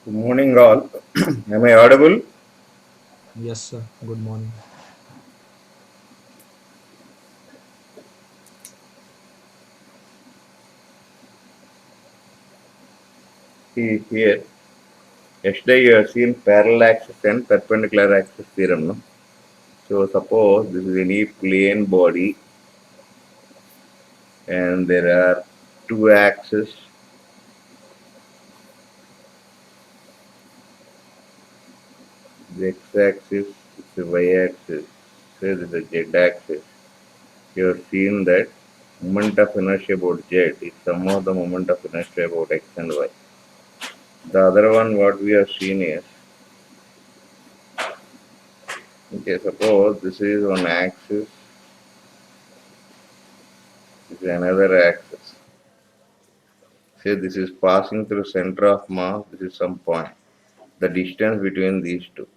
Good morning, all. Am I audible? Yes, sir. Good morning. See here. Yesterday you have seen parallel axis and perpendicular axis theorem. No? So suppose this is any plane body and there are two axes. The x-axis, the y-axis, say this is the z-axis. You have seen that moment of inertia about z is sum of the moment of inertia about x and y. The other one what we have seen is, okay, suppose this is one axis, this is another axis. Say this is passing through center of mass, this is some point. The distance between these two.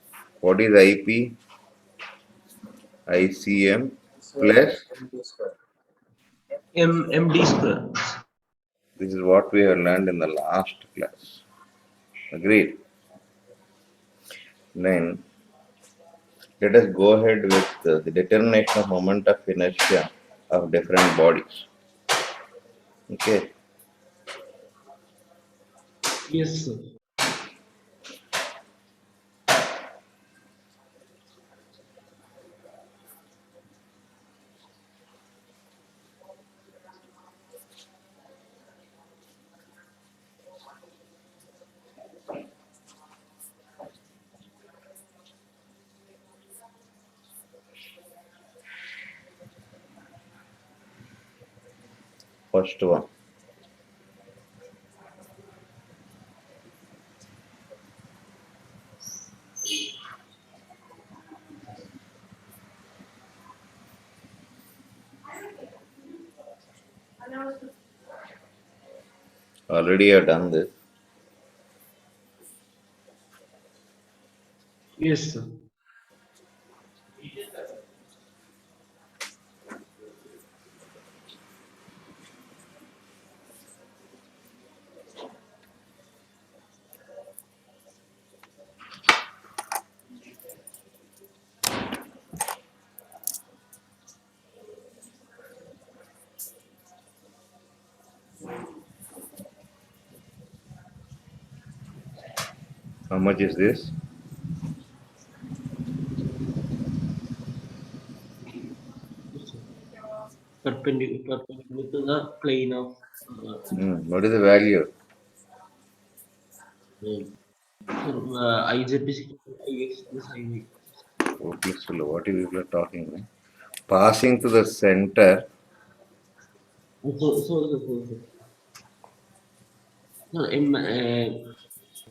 What is IP? ICM Square plus, MD square. MD square. this is what we have learned in the last class. Agreed. Then let us go ahead with the determination of moment of inertia of different bodies. Okay. Yes, sir. First one. Already I have done this. Yes, sir. How much is this? Yes, sir. Perpendicular to the plane of What is the value? IZ is equal to IX plus IY. Oh, please, what is you are talking? Passing to the center.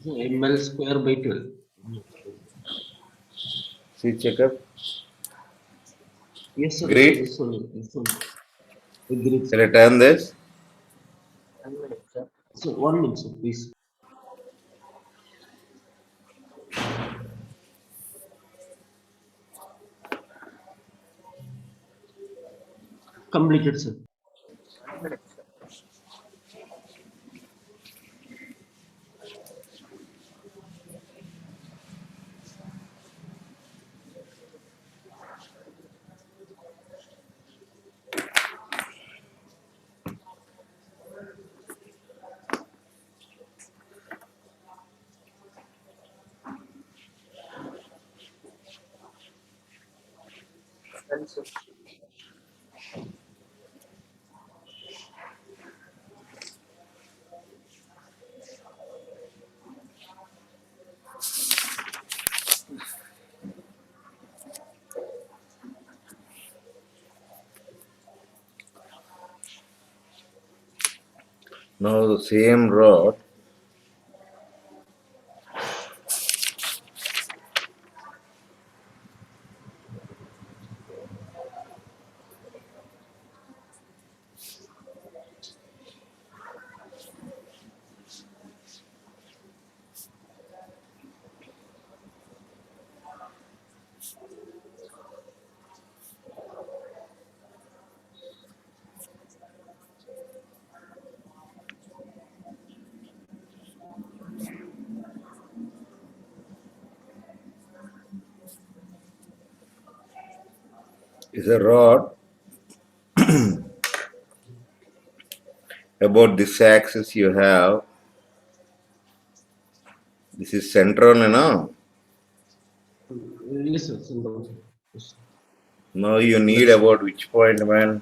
So ML square by 12. See, check up. Yes, sir. So Great. this one. This one. Agreed, Shall sir. I turn this? 1 minute, sir. So 1 minute, sir, please. Completed, sir. 1 minute, sir. Done, sir. Now the same rod. is a rod. About this axis you have, this is central, Yes, sir. Symbol. Yes. Now you need That's about which point, man?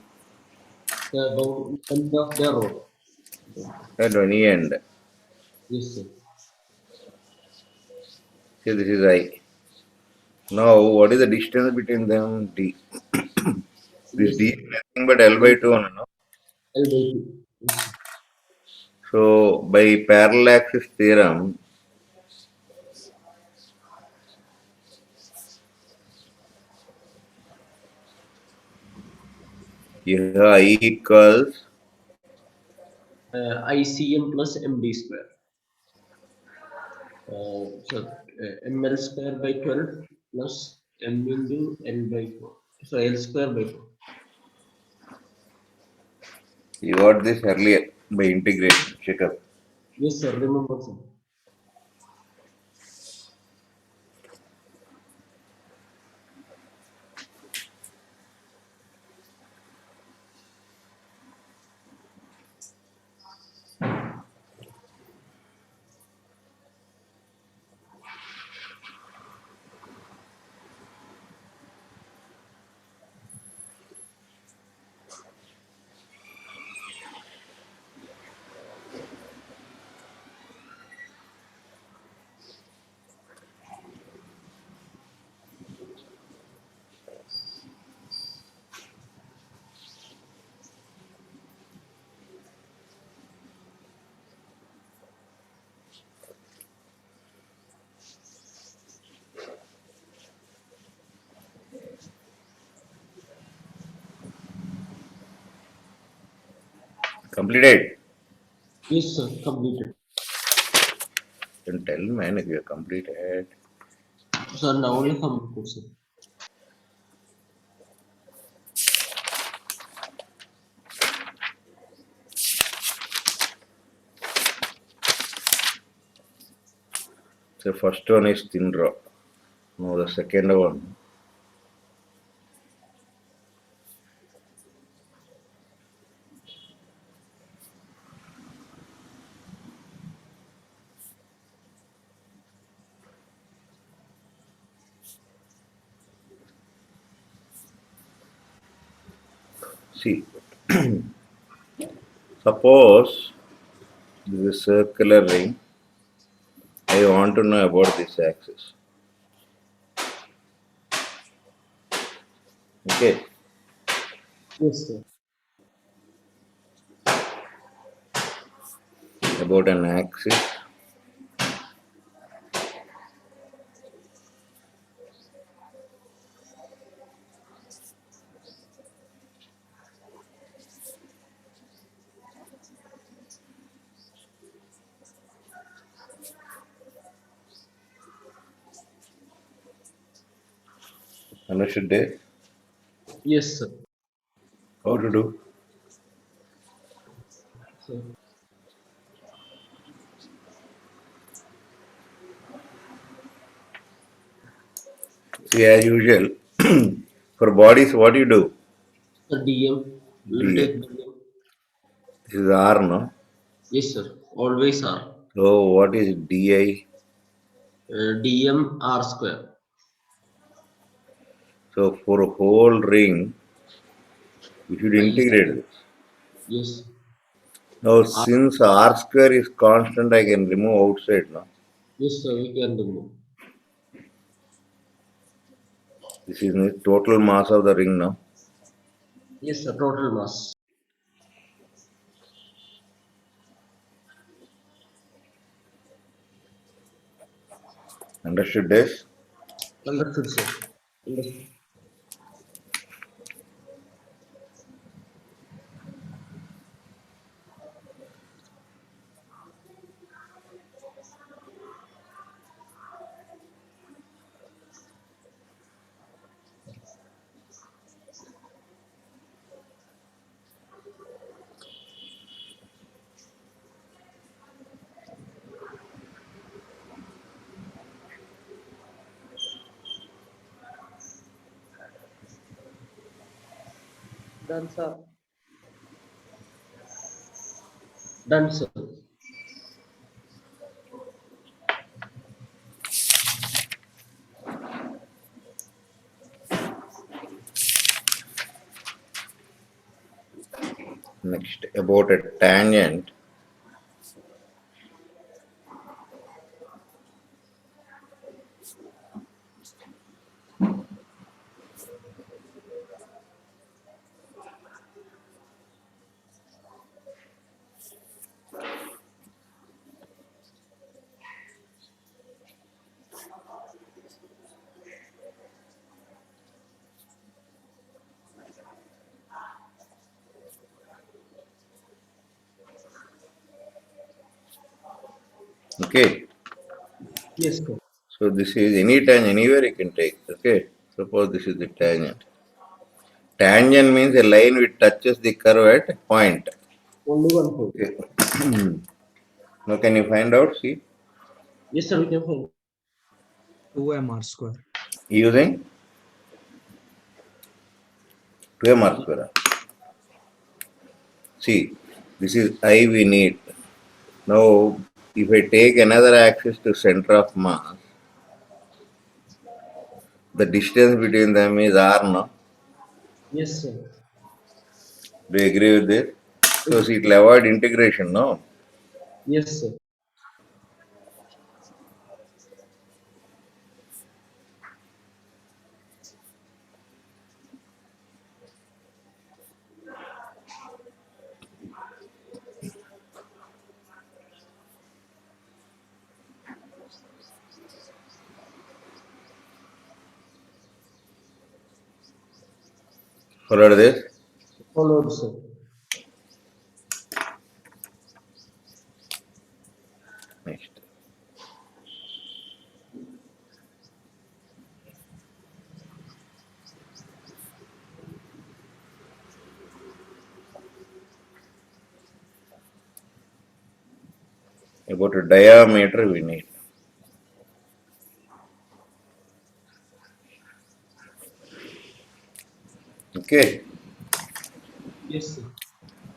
about end of the road. At any end. Yes, sir. See, this is I. Now, what is the distance between them? D. This Yes, D sir. is nothing but L by 2, L by 2. Yes, sir. So, by parallel axis theorem, you have I equals ICM plus MD square. So ML square by 12 plus M into L by 4. So L square by 4. you got this earlier by integration. Check up. Yes, sir. Remember, sir. Completed. Yes, sir. Completed. Then tell me, man, if you have completed. Sir, now only completed, sir. So, first one is thin draw. Now, the second one. See, suppose this is a circular ring. I want to know about this axis. Okay. Yes, sir. About an axis. Understood this? Yes, sir. How to do? Sir. See, as usual, for bodies, what do you do? Sir, DM. We will D. take DM. This is R, no? Yes, sir. Always R. So, what is DI? DM R square. So, for a whole ring, we should I is integrate this. yes. Now, R. since R square is constant, I can remove outside, no? Yes, sir. We can remove. This is the total mass of the ring, no? Yes, sir. Total mass. Understood this? Understood, sir. Understood. Done, sir. Done, sir. Next, about a tangent. Okay. Yes, sir. So this is any tangent, anywhere you can take. Okay. Suppose this is the tangent. Tangent means a line which touches the curve at a point. Only one point. Okay. Now can you find out? See, Yes, sir. We can find. 2m r square. using 2m r square. See, this is I we need. Now, if I take another axis to center of mass, the distance between them is r. No, Yes, sir. do you agree with this? So see, it will avoid integration. No. Yes, sir. Follow this. Followed, sir. Next. About a diameter we need. Okay. Yes, sir.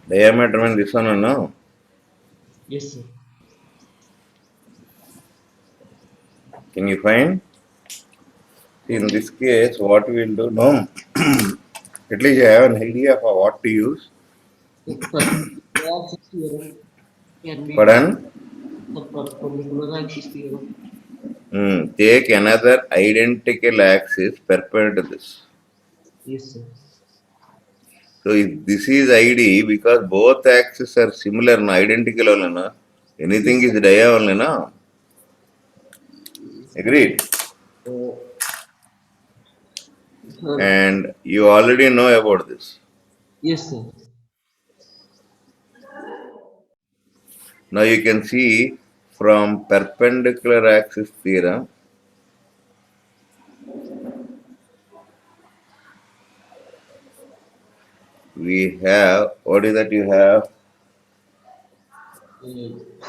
Diameter means this one or no? Yes, sir. Can you find? See, in this case, what we will do? No. At least you have an idea for what to use. The perpendicular axis theorem can be Pardon? the perpendicular axis theorem. Take another identical axis perpendicular to this. Yes, sir. So if this is ID, because both axes are similar, no, identical only, no? Anything Yes, is dia only, no? sir. Agreed? Uh, sir. And you already know about this. Yes, sir. Now you can see from perpendicular axis theorem, we have, what is that you have?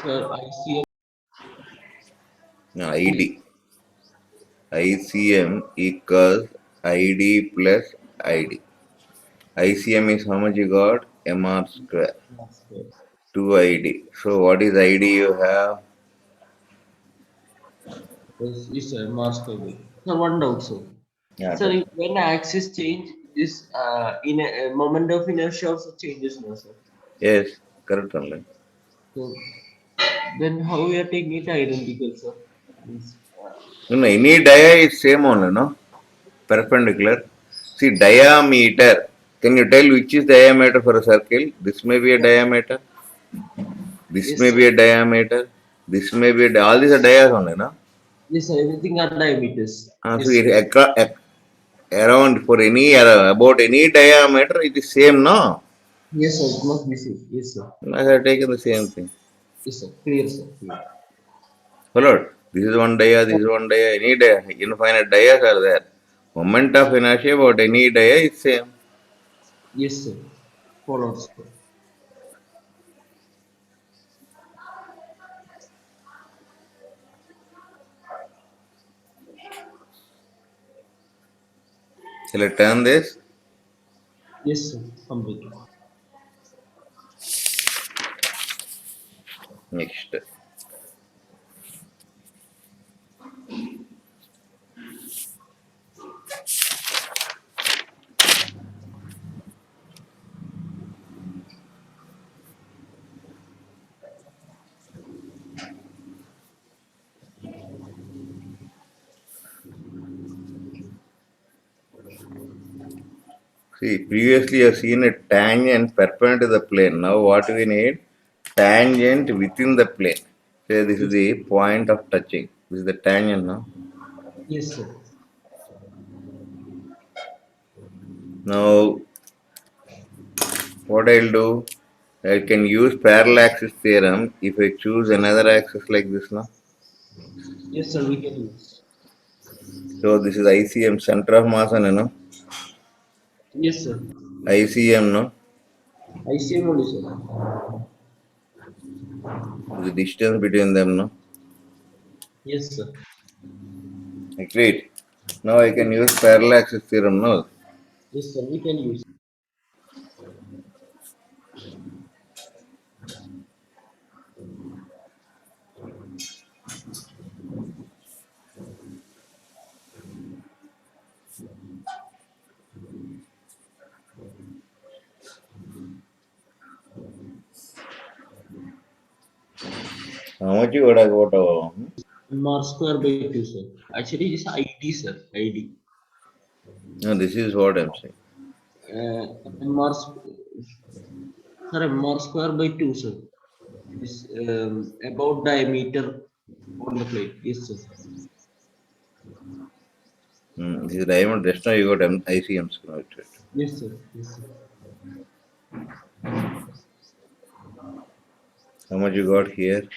Sir, I see No, ID. ICM equals ID plus ID. ICM is how much you got? MR square. a 2ID. So what is ID you have? yes, sir. Mars cable. Sir, one doubt, sir. Yeah, Sir, when axis change, this in a moment of inertia also changes, no, sir. yes, correct only. So then how we are taking it identical, sir? Means, No, no, any dia is same only, no? Perpendicular. See, diameter. Can you tell which is diameter for a circle? This may be a diameter. This yes, may sir. be a diameter. This may be all these are dias only, no? Yes, sir. Everything are diameters. So Yes, it sir. around for any about any diameter it is same, no? Yes, sir. It must be same. Yes, sir. I have taken the same thing. Yes, sir. Clear, sir. Clear. Followed. This is one dia, this is one dia, any dia, infinite dias are there. Moment of inertia about any dia is same. Yes, sir. Followed, sir. Shall I turn this? Yes, sir. Completed. Next. See, previously you have seen a tangent perpendicular to the plane. Now what we need? Tangent within the plane. Say this is the point of touching. This is the tangent now. Yes, sir. Now what I'll do? I can use parallel axis theorem if I choose another axis like this now. Yes, sir. We can use. So this is ICM, center of mass, and Yes, sir. ICM, no? ICM only, sir. The distance between them, no? Yes, sir. Agreed. Now I can use parallel axis theorem, no? Yes, sir. We can use. How much you got about M square by 2, sir. Actually, this is ID, sir. ID. No, this is what I'm saying. M sir, M square by 2, sir. This about diameter on the plate. Yes, sir. This is diamond. Just now you got ICM. No, Yes, sir. Yes, sir. how much you got here?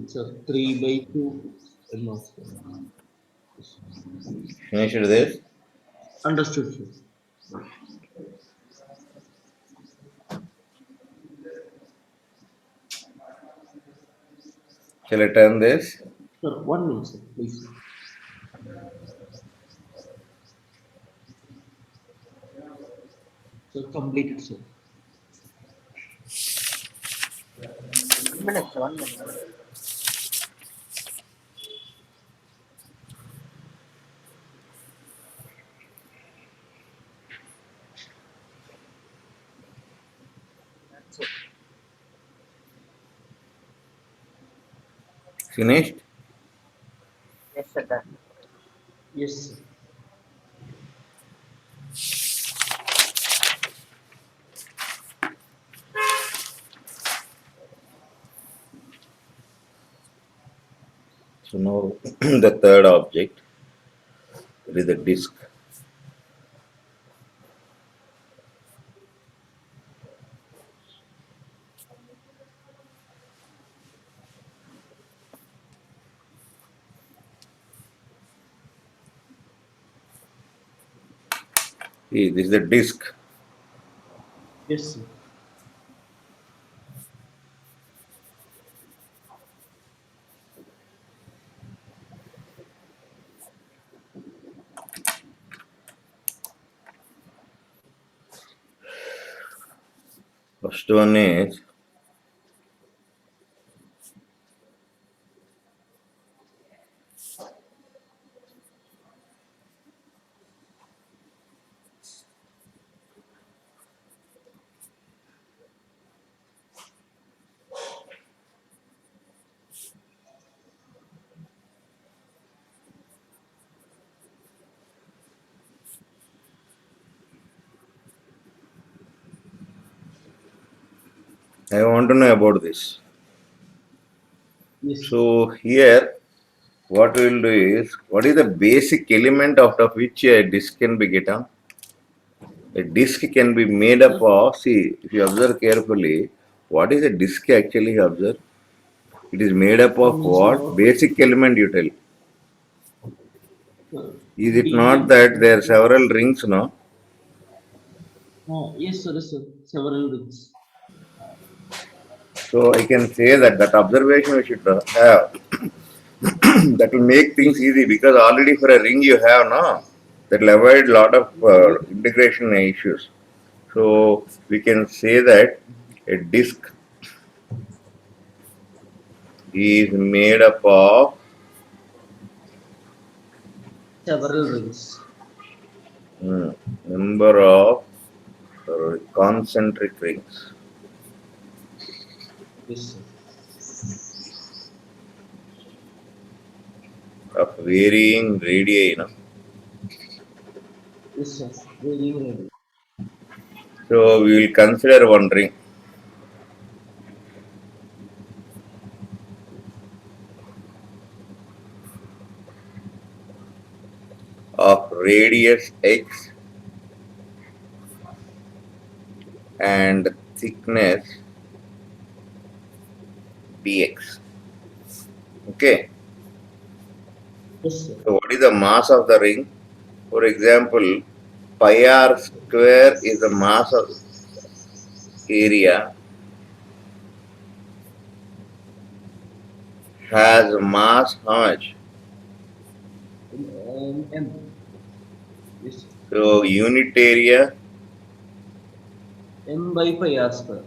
Sir, 3 by 2 M square. Yes. Finished this? Understood, sir. Shall I turn this? Sir, 1 minute, sir. Please. Sir, completed, sir. 1 minute, 1 minute. That's it. Finished? Yes, sir. Done. Yes, sir. So now the third object is the disk. See, this is the disk. Yes, sir. First one is I want to know about this. Yes, sir. So here what we will do is what is the basic element out of which a disk can be gotten? A disk can be made up of, see, if you observe carefully, what is a disk actually you observe? It is made up of Means what? Basic element you tell. uh, Is it not D. that there are several rings, no? Yes, sir. Yes, sir. Several rings. So I can say that that observation we should have. That will make things Yes. easy because already for a ring you have, no? That will avoid lot of Yes, sir. integration issues. So we can say that a disk is made up of Several rings. number of concentric rings Yes, sir. of varying radii. Yes, sir. Very ready. So we will consider one ring of radius x and thickness dx. Okay. Yes, sir. So what is the mass of the ring? For example, pi r square is the mass of area has mass how much? M. Yes, sir. So unit area M by pi r square.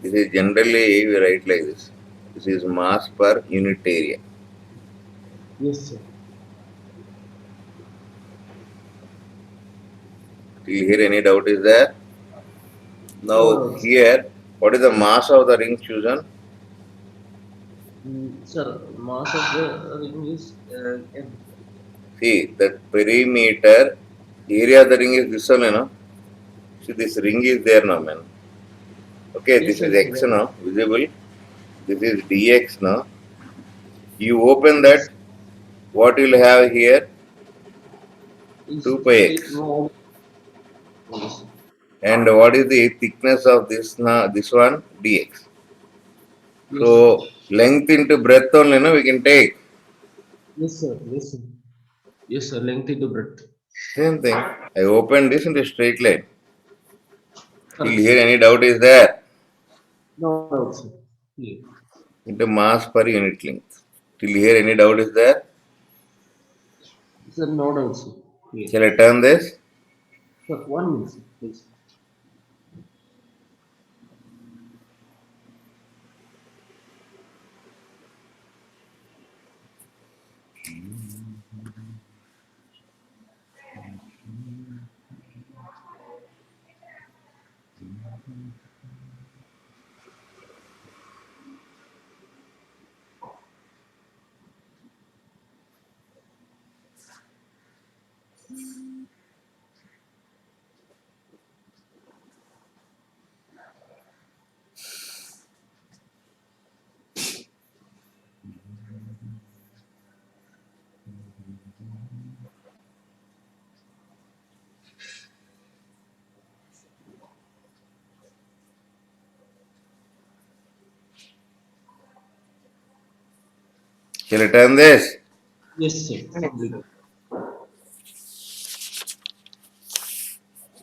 this is generally we write like this. This is mass per unit area. Yes, sir. Till here any doubt is there? No Now doubts. here what is the mass of the ring chosen? Sir, mass of the ring is M. See the perimeter area of the ring is this one, you know. See this ring is there now, man. Okay, Yes, this sir. is Yes, x sir. now, visible. This is dx now. You open that, what you will have here? Is 2 pi straight x. no. Yes, And what is the thickness of this now? This one dx. yes, sir. So length into breadth only, no, we can take. Yes, sir. Yes, sir. Yes, sir. Length into breadth. Same thing. I open this into straight line. Till Correct, here sir. any doubt is there? No doubts, sir. Clear. Into mass per unit length. Till here any doubt is there? Sir, no doubts, sir. Clear. Shall I turn this? Sir, 1 minute, sir. Please. Shall I turn this? Yes, sir. Complete.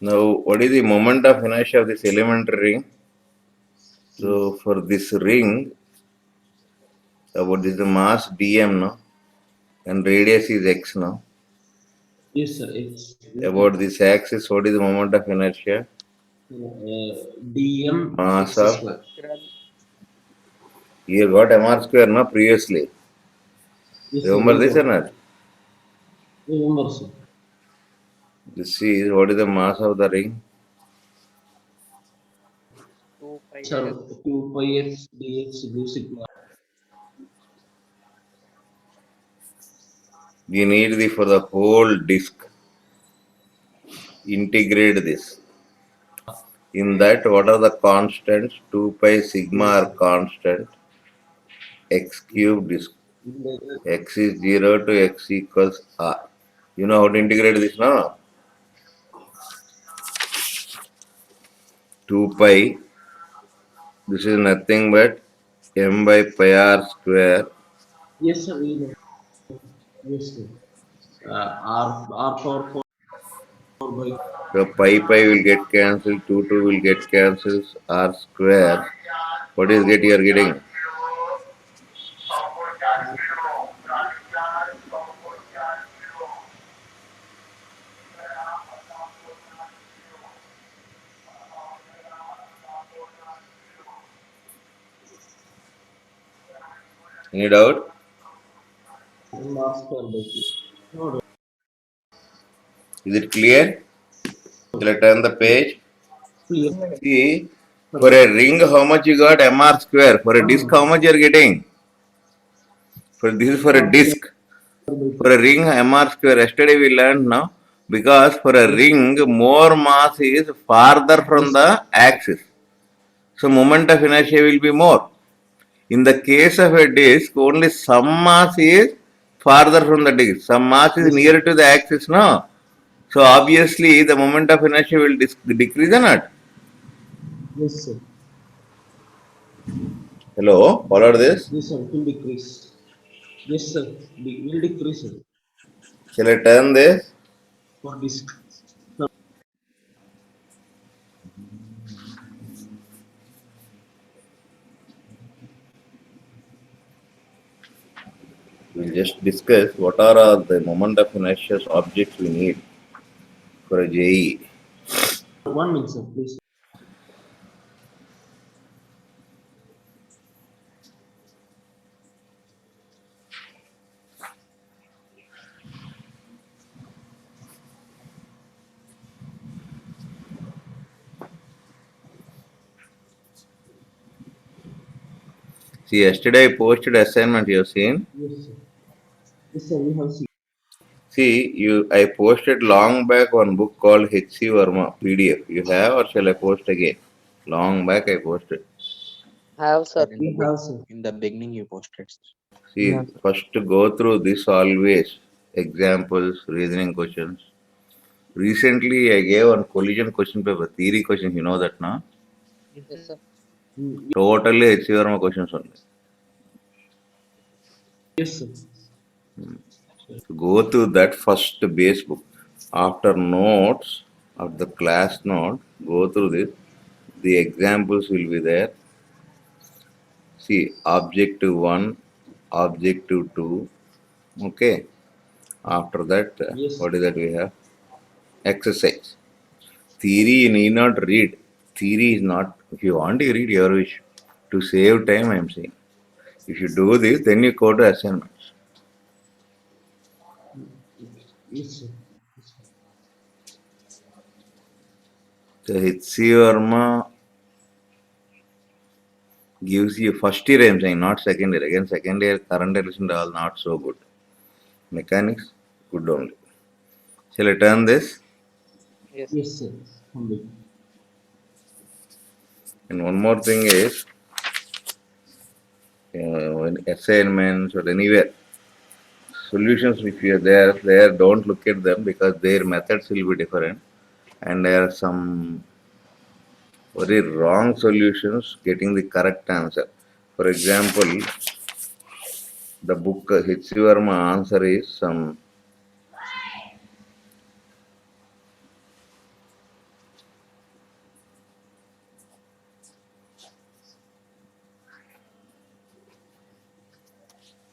Now what is the moment of inertia of this elementary ring? So Yes. for this ring, about this the mass dm now and radius is x now. Yes, sir. It's About this axis, what is the moment of inertia? dm Mass x of square. you got mr square no previously. Yes, sir. Remember We this or got. not? Remember, sir. This is what is the mass of the ring? 2 pi Sir, x 2 pi x dx do sigma. You need the for the whole disk. Integrate this. In that, what are the constants? 2 pi sigma Yes, are sir. constant. X cube disk. Integrated. X is 0 to x equals r. You know how to integrate this now? 2 pi. This is nothing but m by pi r square. Yes, sir. We know. Yes, sir. R power 4 by So pi will get cancelled, 2 will get cancelled, r square. What is get you are getting? Any doubt? 7 r square by 2. No, Is it clear? Shall I turn the page? clear. See, for a ring, how much you got? MR square. For a disk, how much you are getting? For this is for a disk. For a ring, MR square. Yesterday we learned now. Because for a ring, more mass is farther from the axis. So moment of inertia will be more. In the case of a disk, only some mass is farther from the disk. Some mass is nearer to the axis, no? So obviously the moment of inertia will decrease or not? Yes, sir. Hello, follow this? Yes, sir. It will decrease. Yes, sir. Will decrease, sir. Shall I turn this? For disk. We'll just discuss what are all the moment of inertia objects we need for a JE. 1 minute, sir, please. See, yesterday I posted assignment you have seen. Yes, sir. Yes, sir. We have seen. See, I posted long back one book called H.C. Verma PDF. You have or shall I post again? Long back I posted. Have, sir. Sir, We have, sir. in the beginning you posted. See, Yeah. first to go through this always examples, reasoning questions. Recently, I gave one collision question paper, theory questions. You know that, now? Yes, sir. Totally H.C. Verma questions only. Yes, sir. So go through that first base book. After notes of the class note, go through this. The examples will be there. See, objective 1, objective 2. Okay. After that, Yes, what is that we have? Exercise. Theory you need not read. Theory is not, if you want to read your wish. To save time, I am saying. If you do this, then you go to assignments. yes, sir. So H.C. Verma gives you first year, I am saying, not second year. Again, second year, current relation all not so good. Mechanics, good only. Shall I turn this? Yes. Yes, sir. Complete. And one more thing is, in assignments or anywhere, solutions which we are there, don't look at them because their methods will be different. And there are some very wrong solutions getting the correct answer. For example, the book H.C. Verma answer is some.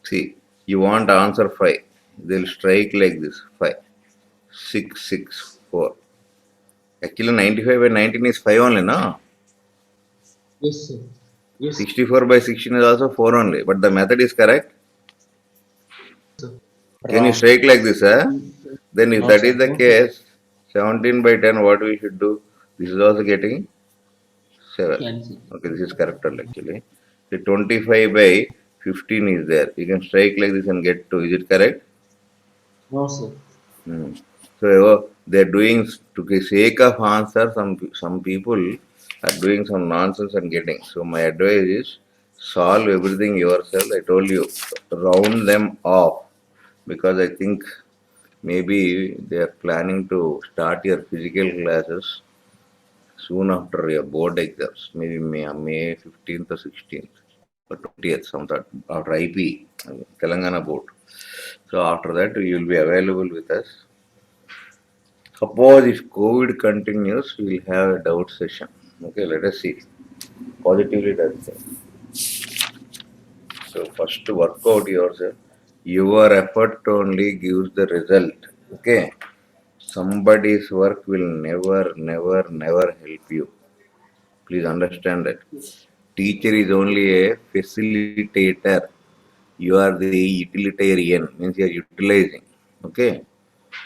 See, you want answer 5. They'll strike like this 5, 6, 6, 4. Actually, 95 by 19 is 5 only, no? Yes, sir. Yes, 64 by 16 is also 4 only. But the method is correct. sir. Can you Wrong. strike like this, eh? Then if No, that sir. is the case, 17 by 10, what we should do? This is also getting 7. Cancel. Okay, this is correct actually. The 25 by 15 is there. You can strike like this and get 2. Is it correct? No, sir. Hmm. So they're doing to the sake of answer. Some people are doing some nonsense and getting. So my advice is solve everything yourself. I told you round them off because I think maybe they are planning to start your physical classes soon after your board exams. Maybe May 15th or 16th or 20th, some that after IP Telangana board. So after that you will be available with us. Suppose if COVID continues, we will have a doubt session. Okay, let us see. Positively does say. So first work out yourself. Your effort only gives the result. Okay. Somebody's work will never help you. Please understand that. Teacher is only a facilitator. You are the utilitarian, means you are utilizing. Okay.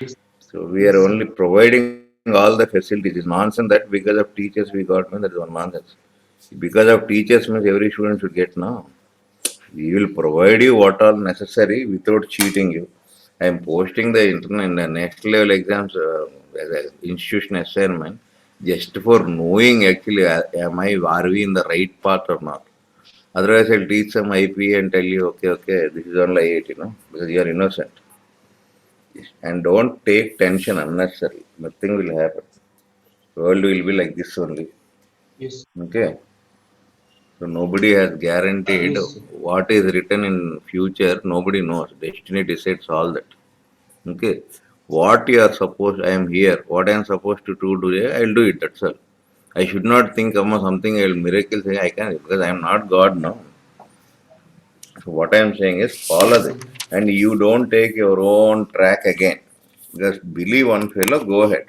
Yes. So we are Yes, only sir. providing all the facilities. It's nonsense that because of teachers we got, no, that is one nonsense. Because of teachers means every student should get now. We will provide you what are necessary without cheating you. I am posting the internet the next level exams as an institution assignment just for knowing actually am I are we in the right path or not. Otherwise, I'll teach some IP and tell you, okay, this is only IIT, because you are innocent. And don't take tension unnecessarily. Nothing will happen. World will be like this only. Yes. Okay. So nobody has guaranteed Yes, sir. what is written in future. Nobody knows. Destiny decides all that. Okay. What you are supposed, I am here. What I am supposed to do today, I will do it. That's all. I should not think of something I will miracle say I can because I am not God now. So what I am saying is follow Yes, this, sir. and you don't take your own track again. Just believe one fellow, go ahead.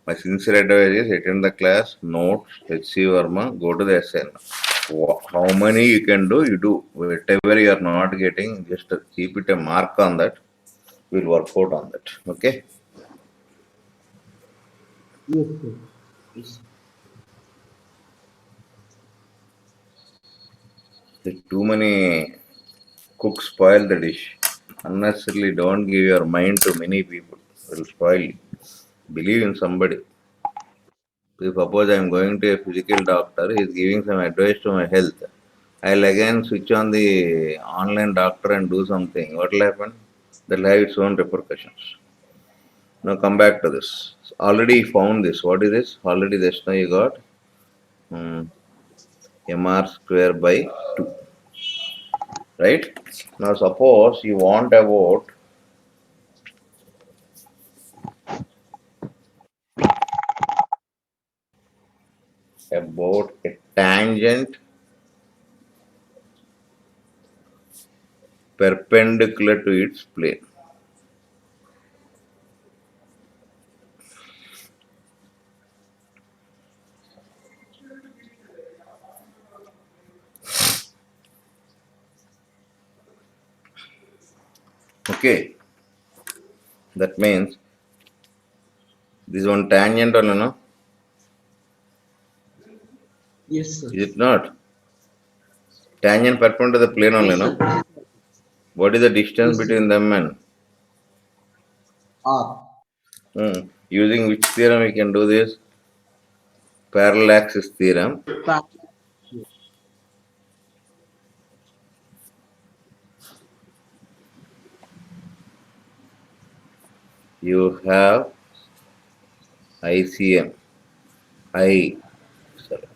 My sincere advice is attend the class, notes, HC Verma, go to the SN. How many you can do, you do. Whatever you are not getting, just keep it a mark on that. We'll work out on that. Okay. Yes, sir. Yes. Too many cooks spoil the dish. Unnecessarily don't give your mind to many people. It will spoil you. Believe in somebody. If suppose I am going to a physical doctor, he is giving some advice to my health. I'll again switch on the online doctor and do something. What will happen? That will have its own repercussions. Now come back to this. Already found this. What is this? Already this now you got mr square by 2. Right? Now suppose you want about a tangent perpendicular to its plane. Okay. That means this one tangent or no? Yes, sir. Is it not? Tangent perpendicular to the plane only, Yes, no? sir. This is What is the distance yes, sir. between them and R. using which theorem we can do this? Parallax theorem. Pa- You have ICM. I sorry,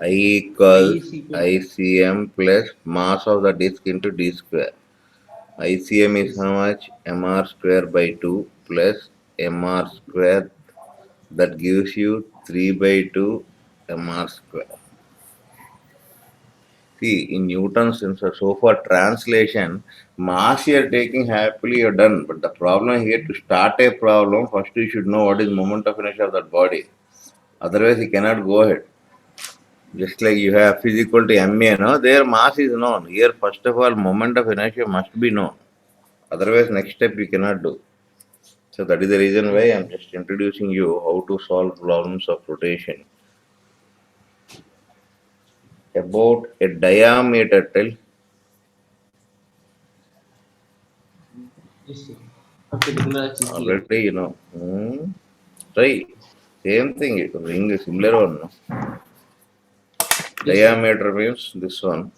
I I equals is equal to ICM plus mass of the disk into d square. ICM is yes, how much? mr square by 2 plus mr square. That gives you 3 by 2 mr square. See, in Newton's sensor, so for translation, mass you are taking happily, you're done. But the problem here, to start a problem, first you should know what is moment of inertia of that body. Otherwise, you cannot go ahead. Just like you have F is equal to ma, no? Their mass is known. Here, first of all, moment of inertia must be known. Otherwise, next step you cannot do. So that is the reason why yes, I'm just introducing you how to solve problems of rotation. About a diameter, tell yes, sir. Perpendicular axis theorem. already you know. Try. Same thing, ring a similar one. No? Yes, sir. Diameter means this one.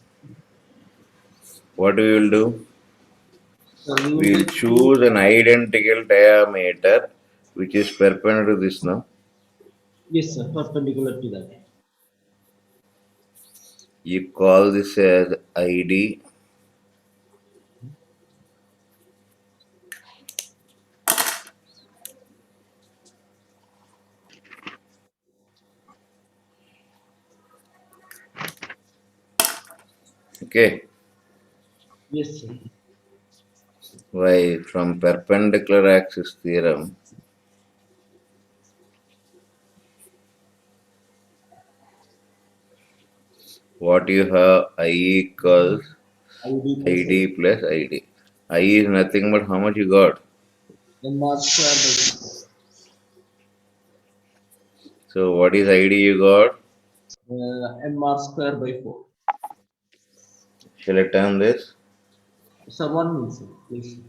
What we will do? Sir, we We will will choose. choose an identical diameter which is perpendicular to this now. Yes, sir. Perpendicular to that. You call this as ID. Okay. Yes, sir. Why from perpendicular axis theorem, what you have I equals ID by ID plus ID. I is nothing but how much you got. 4. MR square by 2. So what is ID you got? MR square by 4. Shall I turn this? Sir, 1 minute, sir, please.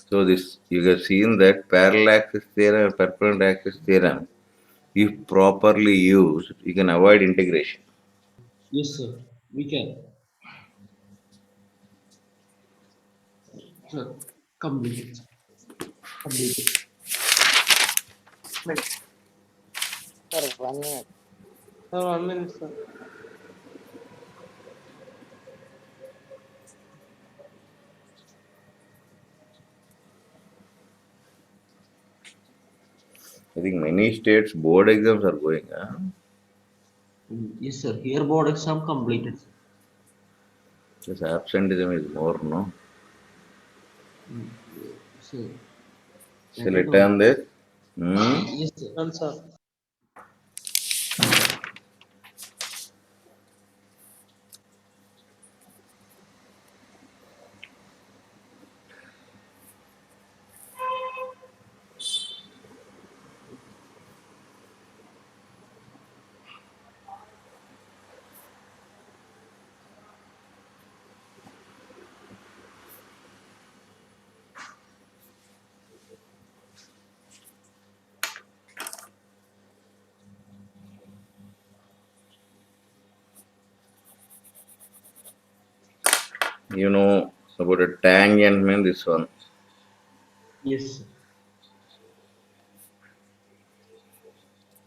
So this you have seen that parallel axis theorem and perpendicular axis theorem, if properly used, you can avoid integration. Yes, sir. We can. Sir, completed. Completed. Sir, 1 minute. Sir, 1 minute, sir. I think many states board exams are going. Huh? Yes, sir. Here board exam completed, sir. This absenteeism is more, no? Sir, I Shall I don't know. turn this? Hmm? Yes, sir. Done, sir. You know about a tangent mean this one. Yes, sir.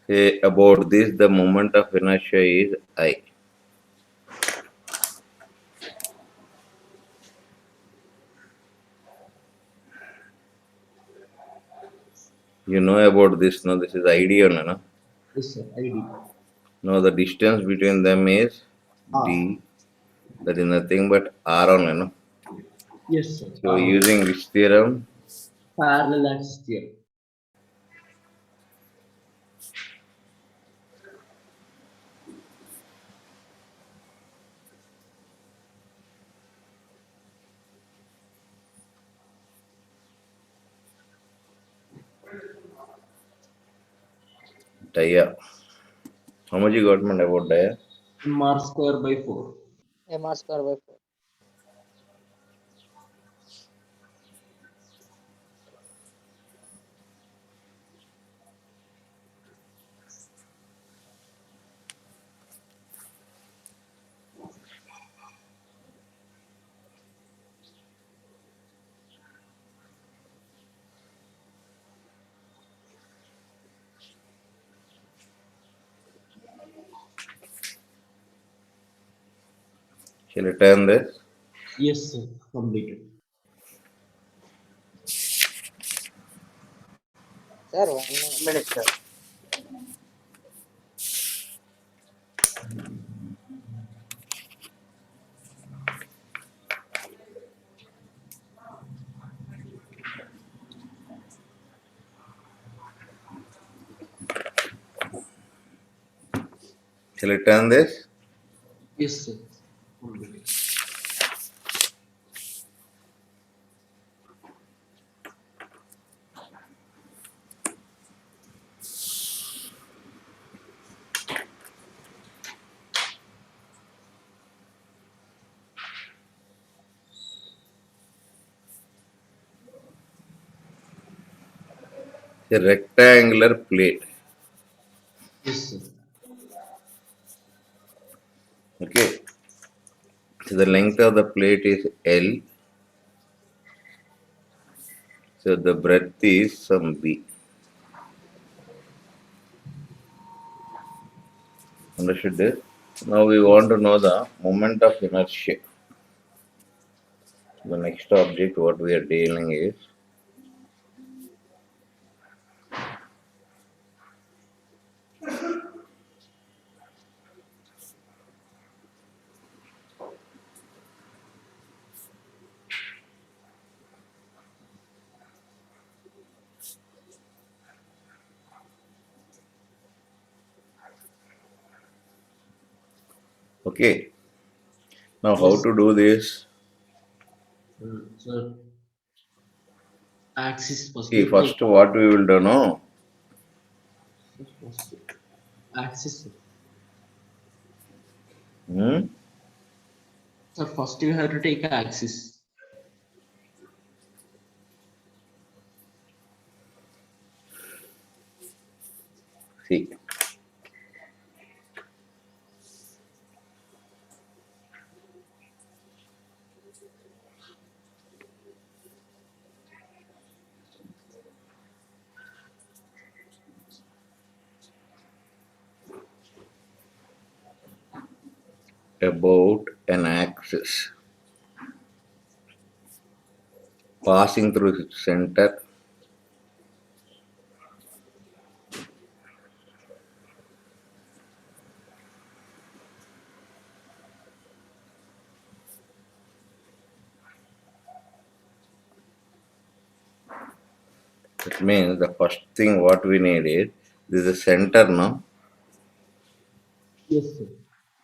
Say about this the moment of inertia is I. You know about this, no? This is ID only, no? Yes, sir. ID. No, the distance between them is R. D. That is nothing but R only, no? Yes, sir. So R. using which theorem? Parallel axis theorem. Dia. How much you got man about dia? MR square by 4. MR square by 4. Shall I turn this? Yes, sir. Completed. Sir, 1 minute. Minute, sir. Shall I turn this? Yes, sir. Completed. A rectangular plate. Yes, sir. Okay. So the length of the plate is L. So the breadth is some B. Understood this? Now we want to know the moment of inertia. The next object what we are dealing is Okay. Now how Yes. to do this? Sir, axis first See, we take first what we will do now? first axis. Hmm? Sir, first you have to take axis. See, about an axis passing through its center. That means the first thing what we need is this is the center now. Yes, sir.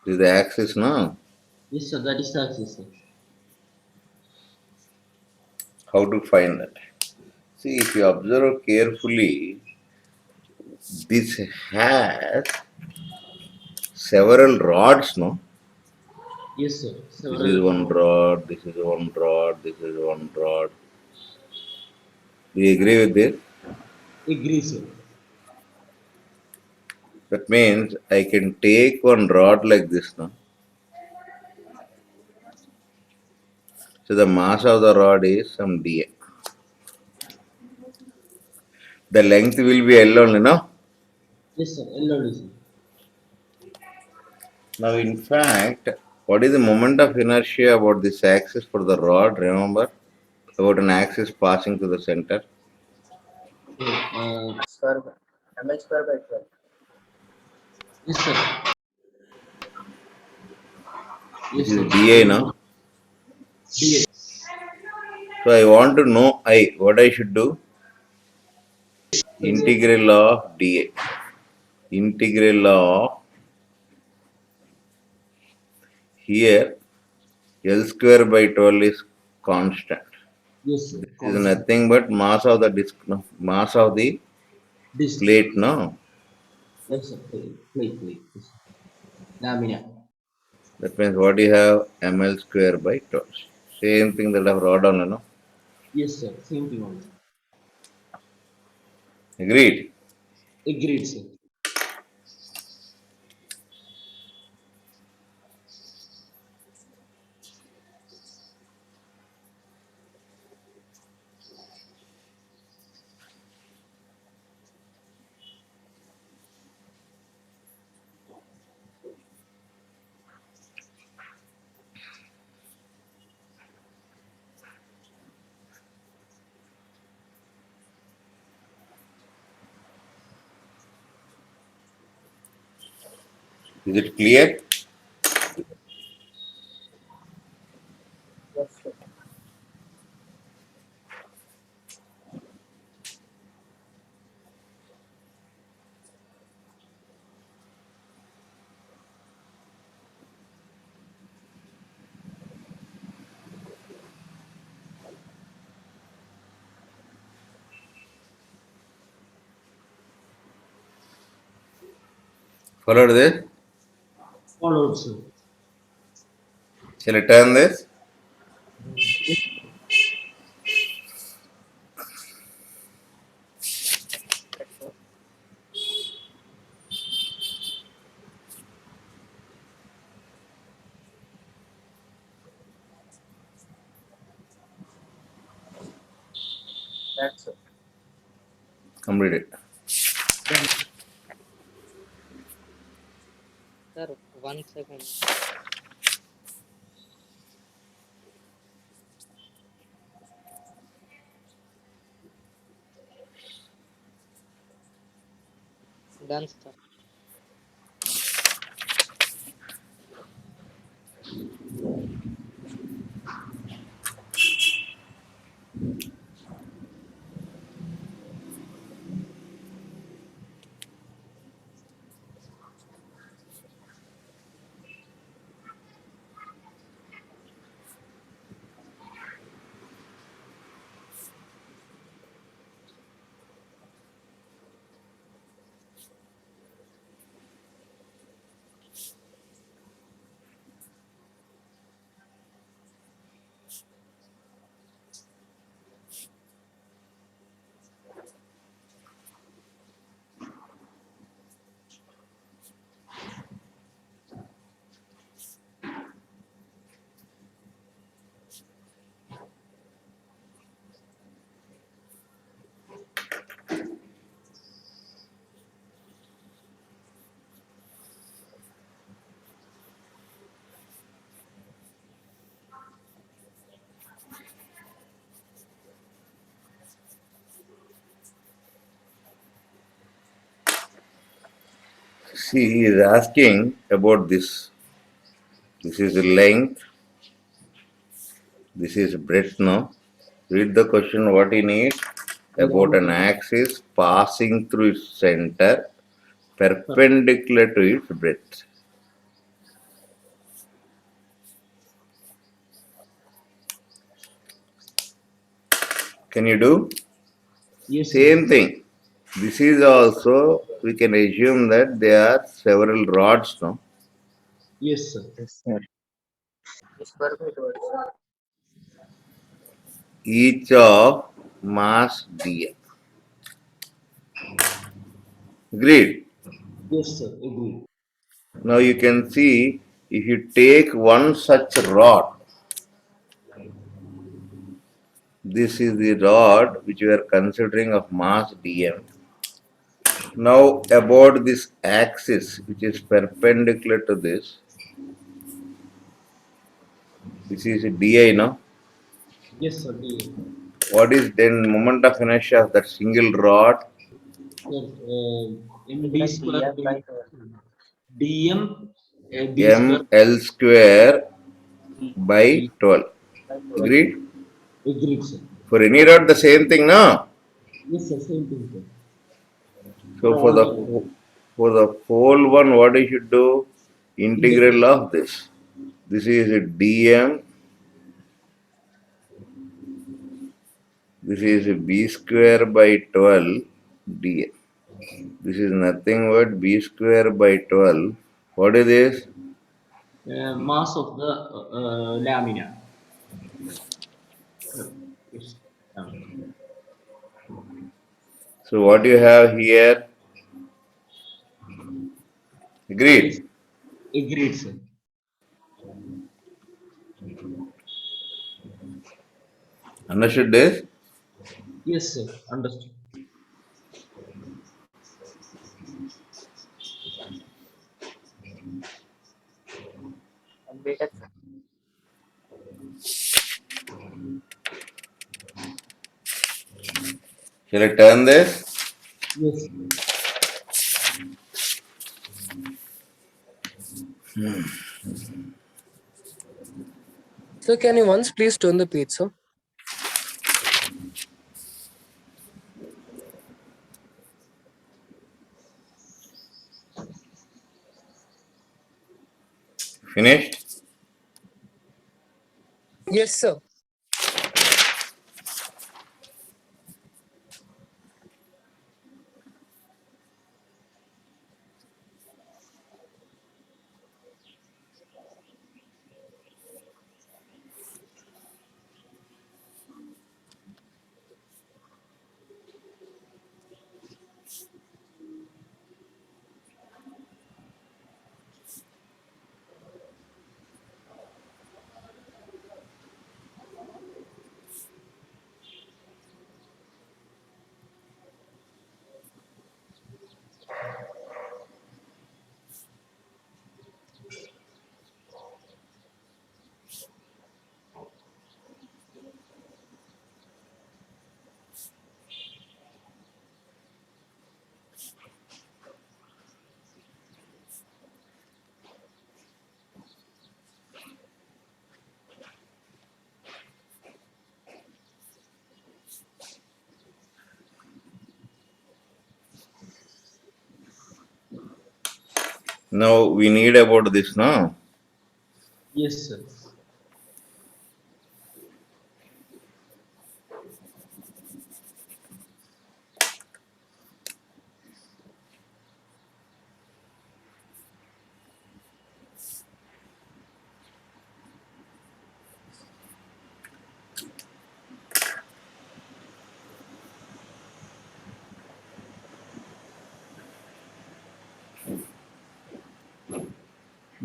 This is the axis now. Yes, sir. That is the axis, sir. How to find that? See, if you observe carefully, this has several rods, no? Yes, sir. This is Several one rod, this is one rod, this is one rod. Do you agree with this? agree, sir. That means I can take one rod like this now. So the mass of the rod is some dA. The length will be L only, no? Yes, sir. LOD, sir. Now, in fact, what is the moment of inertia about this axis for the rod? Remember about an axis passing to the center. So, Square by ml square by 12. yes, sir. This Yes, sir. is dA now. DA. So I want to know I. What I should do? Integral of dA. Integral of here L square by 12 is constant. Yes, sir. This is Constant. nothing but mass of the disc, no? Mass of the Disc. plate, no? Yes, sir. Plate. Yes, sir. Lamina. That means what you have ml square by 12. Same thing that I have wrote down, no? Yes, sir. Same thing only. Agreed. Agreed, sir. Is it clear? Yes, sir. Followed this? Followed, sir. Shall I turn this? That's it. Complete it. Done. Sir, 1 second. Done, sir. See, he is asking about this. This is length. This is breadth now. Read the question what he needs about an axis passing through its center perpendicular to its breadth. Can you do? Yes, Same thing. This is also, we can assume that there are several rods now. yes, sir. Yes, sir. Square by 12, sir. Each of mass dm. Agreed. Yes, sir. Agree. Now you can see if you take one such rod, this is the rod which we are considering of mass dm. Now about this axis which is perpendicular to this is di now. Yes, sir. What is then moment of inertia of that single rod? Sir, mb Integral square dm by by 12. dm b square ml square by b 12. By 12. by Agreed? agreed, sir. For any rod the same thing now. Yes, sir. Same thing, sir. So All the for the whole one, what you should do? Integral integral. of this. This is dm. This is b square by 12 dm. This is nothing but b square by 12. What is this? Mass of the lamina. Yes. So what you have here? Yes. Agreed? Agreed, sir. Understood this? Yes, sir. Understood. Completed, sir. Shall I turn this? Yes. So can you once please turn the page, sir? Finished? Yes, sir. Now we need about this now. Yes, sir.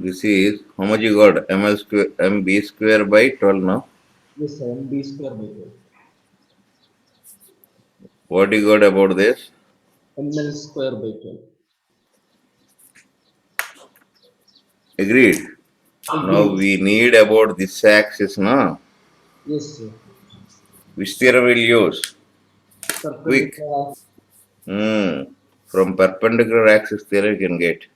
This is how much you got? ml square mb square by 12 now. Yes, sir. mb square by 12. What you got about this? ml square by 12. Agreed. Now Agreed. we need about this axis now. Yes, sir. Which theorem will use? Quick. Perpendicular. From perpendicular axis theorem you can get.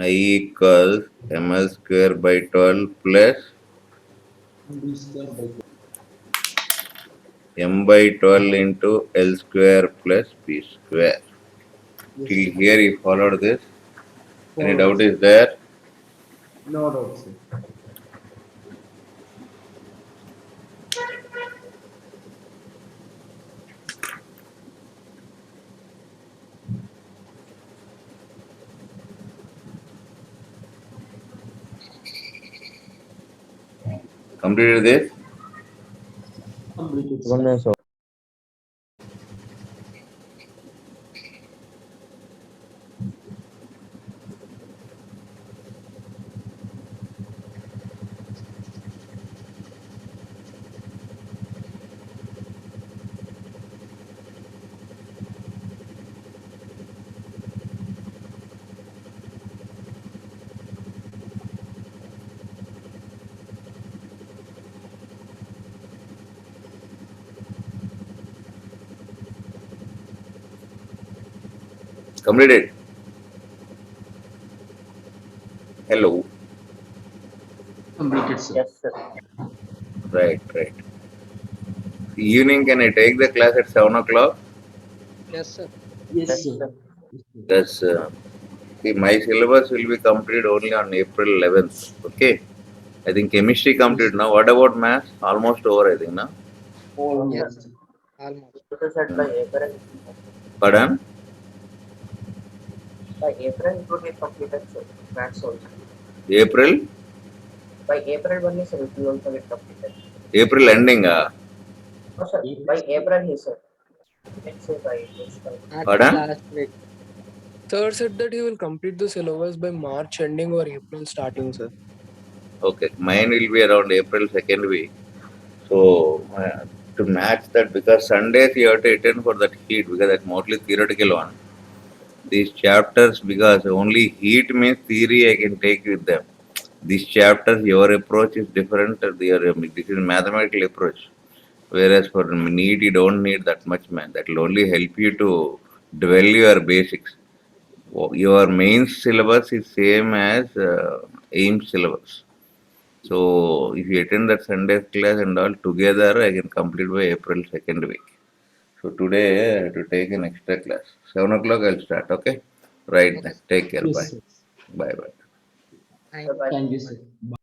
I equals ml square by 12 plus B square by 2. m by 12 into L square plus p square. Yes, Till sir. here you followed this. Any Followed, doubt sir. is there? No doubt, sir. Completed this? Completed, sir. Completed. Hello. Completed, sir. Yes, sir. Right, right. Evening, can I take the class at 7 o'clock? Yes, sir. Yes, Yes, sir. sir. Yes, sir. That's see, my syllabus will be completed only on April 11th. Okay. I think chemistry complete now. What about maths? Almost over, I think, now. No, sir. Almost. Almost. It is said by April. Pardon? By April, it will be completed, sir. Maths also. April? By April only, sir, it will also get completed. April ending, No, sir. April. By April, he said. Let's say by this time. At Pardon? last week. Sir said that he will complete the syllabus by March ending or April starting, sir. Okay. Mine will be around April second week. So, to match that, because Sundays you have to attend for that heat, because that's mostly theoretical one. These chapters, because only heat means theory I can take with them. These chapters, your approach is different. This is mathematical approach. Whereas for NEET, you don't need that much math. That will only help you to develop your basics. Your main syllabus is same as AIMS syllabus. So if you attend that Sunday class and all together, I can complete by April second week. So today I have to take an extra class. 7 o'clock I'll start. Okay. Right then. Yes. Take care. Bye. Yes, sir. Bye. Bye. Thank Bye-bye. Thank you, sir.